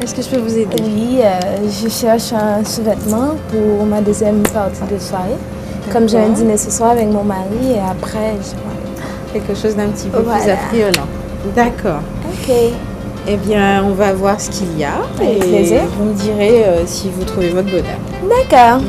Est-ce que je peux vous aider? Oui, je cherche un sous-vêtement pour ma deuxième partie de soirée. Comme j'ai un dîner ce soir avec mon mari et après, Quelque chose d'un petit peu plus Voilà. affriolant. D'accord. Ok. Eh bien, on va voir ce qu'il y a. Avec et plaisir. vous me direz si vous trouvez votre bonheur. D'accord.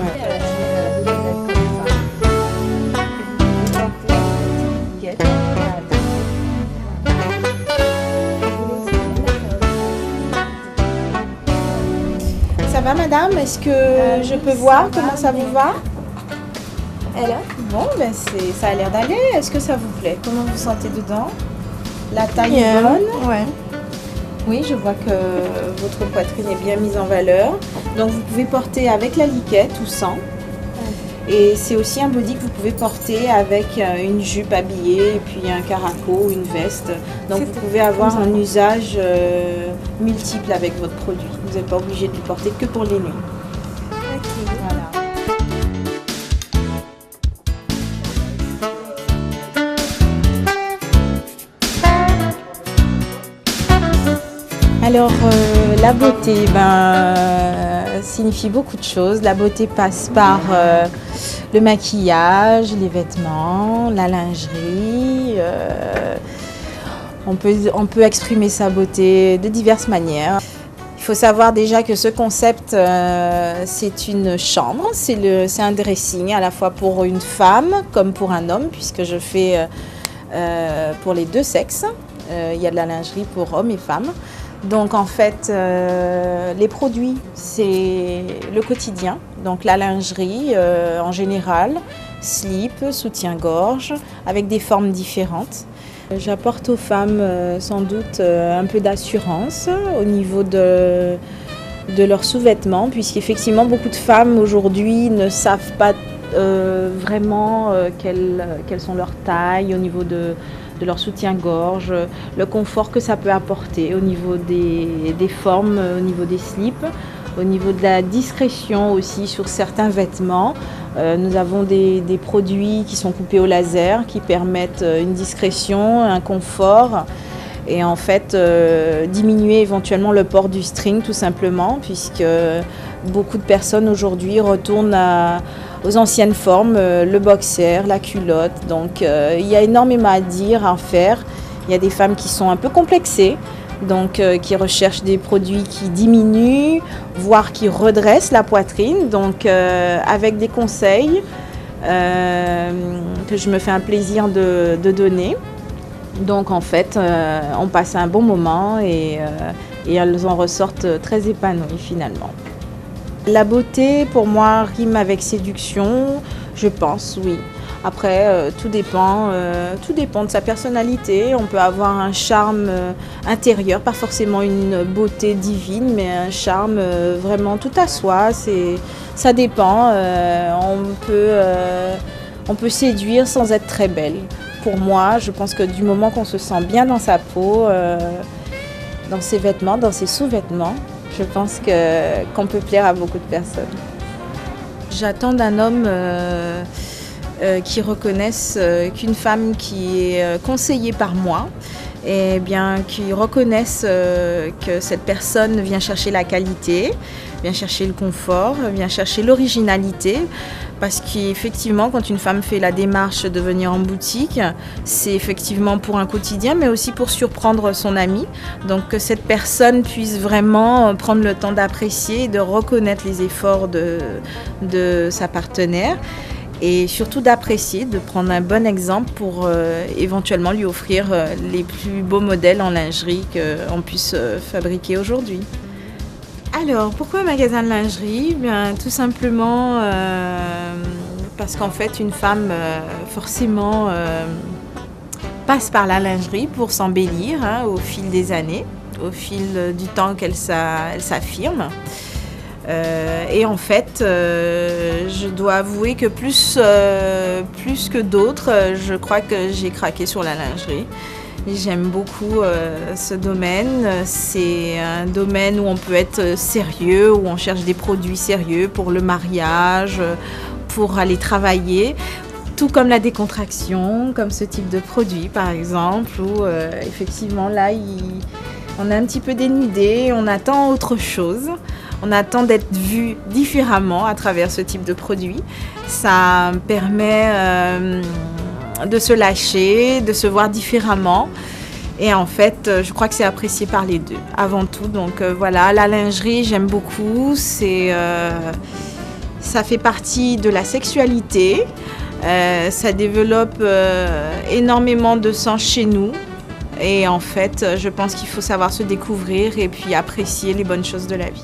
Ça va, madame? Est-ce que je peux voir comment ça vous va? Alors? Bon, ben ça a l'air d'aller. Est-ce que ça vous plaît? Comment vous sentez dedans? La taille est bonne? Ouais. Oui, je vois que votre poitrine est bien mise en valeur. Donc vous pouvez porter avec la liquette ou sans. Et c'est aussi un body que vous pouvez porter avec une jupe habillée et puis un caraco ou une veste. Donc vous pouvez avoir un usage multiple avec votre produit. Vous n'êtes pas obligé de le porter que pour les nuits. Voilà. Alors, la beauté signifie beaucoup de choses. La beauté passe par le maquillage, les vêtements, la lingerie. On peut exprimer sa beauté de diverses manières. Il faut savoir déjà que ce concept, c'est une chambre, c'est un dressing à la fois pour une femme comme pour un homme, puisque je fais pour les deux sexes. Il y a de la lingerie pour hommes et femmes. Donc en fait, les produits, c'est le quotidien. Donc la lingerie en général, slip, soutien-gorge, avec des formes différentes. J'apporte aux femmes sans doute un peu d'assurance au niveau de leurs sous-vêtements, puisqu'effectivement beaucoup de femmes aujourd'hui ne savent pas vraiment quelles sont leurs tailles au niveau de leur soutien-gorge, le confort que ça peut apporter au niveau des formes, au niveau des slips, au niveau de la discrétion aussi sur certains vêtements. Nous avons des produits qui sont coupés au laser, qui permettent une discrétion, un confort et en fait diminuer éventuellement le port du string tout simplement, puisque beaucoup de personnes aujourd'hui retournent aux anciennes formes, le boxer, la culotte. Donc il y a énormément à dire, à faire. Il y a des femmes qui sont un peu complexées, donc qui recherchent des produits qui diminuent, voire qui redressent la poitrine. Donc avec des conseils que je me fais un plaisir de donner. Donc en fait, on passe un bon moment et elles en ressortent très épanouies finalement. La beauté, pour moi, rime avec séduction, je pense, oui. Après, tout dépend de sa personnalité. On peut avoir un charme intérieur, pas forcément une beauté divine, mais un charme vraiment tout à soi. Ça dépend. On peut séduire sans être très belle. Pour moi, je pense que du moment qu'on se sent bien dans sa peau, dans ses vêtements, dans ses sous-vêtements, je pense qu'on peut plaire à beaucoup de personnes. J'attends d'un homme qui reconnaisse qu'une femme qui est conseillée par moi, et bien qui reconnaisse que cette personne vient chercher la qualité, vient chercher le confort, vient chercher l'originalité. Parce qu'effectivement, quand une femme fait la démarche de venir en boutique, c'est effectivement pour un quotidien, mais aussi pour surprendre son ami. Donc que cette personne puisse vraiment prendre le temps d'apprécier et de reconnaître les efforts de sa partenaire. Et surtout d'apprécier, de prendre un bon exemple pour éventuellement lui offrir les plus beaux modèles en lingerie qu'on puisse fabriquer aujourd'hui. Alors, pourquoi un magasin de lingerie? Bien, tout simplement parce qu'en fait, une femme forcément passe par la lingerie pour s'embellir au fil des années, au fil du temps qu'elle s'affirme. Et en fait, je dois avouer que plus que d'autres, je crois que j'ai craqué sur la lingerie. J'aime beaucoup ce domaine. C'est un domaine où on peut être sérieux, où on cherche des produits sérieux pour le mariage, pour aller travailler. Tout comme la décontraction, comme ce type de produit par exemple, où effectivement là, On est un petit peu dénudé, on attend autre chose. On attend d'être vu différemment à travers ce type de produit. Ça permet de se lâcher, de se voir différemment. Et en fait, je crois que c'est apprécié par les deux, avant tout. Donc voilà, la lingerie, j'aime beaucoup. Ça fait partie de la sexualité. Ça développe énormément de sens chez nous. Et en fait, je pense qu'il faut savoir se découvrir et puis apprécier les bonnes choses de la vie.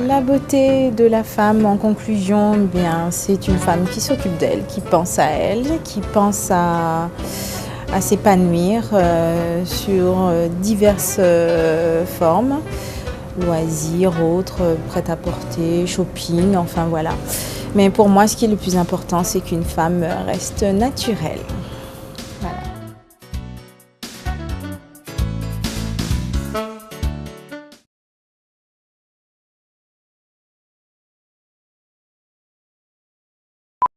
La beauté de la femme, en conclusion, bien, c'est une femme qui s'occupe d'elle, qui pense à elle, qui pense à s'épanouir sur diverses formes, loisirs, autres, prêt-à-porter, shopping, enfin voilà. Mais pour moi, ce qui est le plus important, c'est qu'une femme reste naturelle.